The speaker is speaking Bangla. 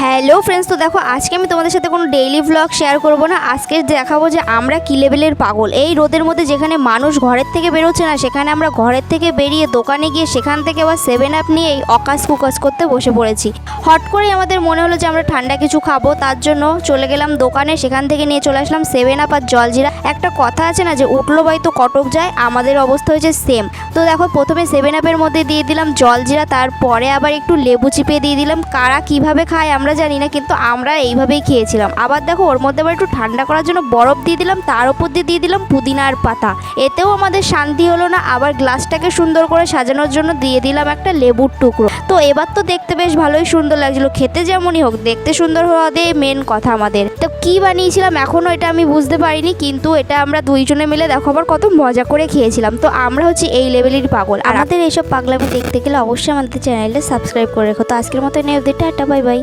হ্যালো ফ্রেন্ডস, তো দেখো আজকে আমি তোমাদের সাথে কোনো ডেইলি ভ্লগ শেয়ার করব না। আজকে দেখাবো যে আমরা কী লেভেলের পাগল। এই রোদের মধ্যে যেখানে মানুষ ঘরের থেকে বেরোচ্ছে না, সেখানে আমরা ঘরের থেকে বেরিয়ে দোকানে গিয়ে সেখান থেকে আবার 7 আপ নিয়েই অকাশ কুকাশ করতে বসে পড়েছি। হট করেই আমাদের মনে হলো যে আমরা ঠান্ডা কিছু খাবো, তার জন্য চলে গেলাম দোকানে। সেখান থেকে নিয়ে চলে আসলাম 7 আপ আর জলজিরা। একটা কথা আছে না যে উঠলো বাই তো কটক যায়, আমাদের অবস্থা হয়েছে সেম। তো দেখো প্রথমে 7 আপের মধ্যে দিয়ে দিলাম জলজিরা, তারপরে আবার একটু লেবু চিপে দিয়ে দিলাম। কারা কীভাবে খায় আমরা জানি না, কিন্তু আমরা এইভাবেই খেয়েছিলাম। আবার দেখো ওর মধ্যে আবার একটু ঠান্ডা করার জন্য বরফ দিয়ে দিলাম, তার উপর দিয়ে দিলাম পুদিনার পাতা। এতেও আমাদের শান্তি হলো না। আবার গ্লাসটাকে সুন্দর করে সাজানোর জন্য দিয়ে দিলাম একটা লেবুর টুকরো। তো এবার তো দেখতে বেশ ভালোই সুন্দর লাগছিল, খেতে যেমনই হোক দেখতে সুন্দর হওয়া দিয়ে মেন কথা আমাদের। তো কী বানিয়েছিলাম এখনও এটা আমি বুঝতে পারিনি, কিন্তু এটা আমরা দুইজনে মিলে দেখো আবার কত মজা করে খেয়েছিলাম। তো আমরা হচ্ছে এই লেভেলেরই পাগল। আর আমাদের এইসব পাগলামি দেখতে গেলে অবশ্যই আমাদের চ্যানেলটা সাবস্ক্রাইব করে রেখো। তো আজকের মতো নেই, টাটা, বাই বাই।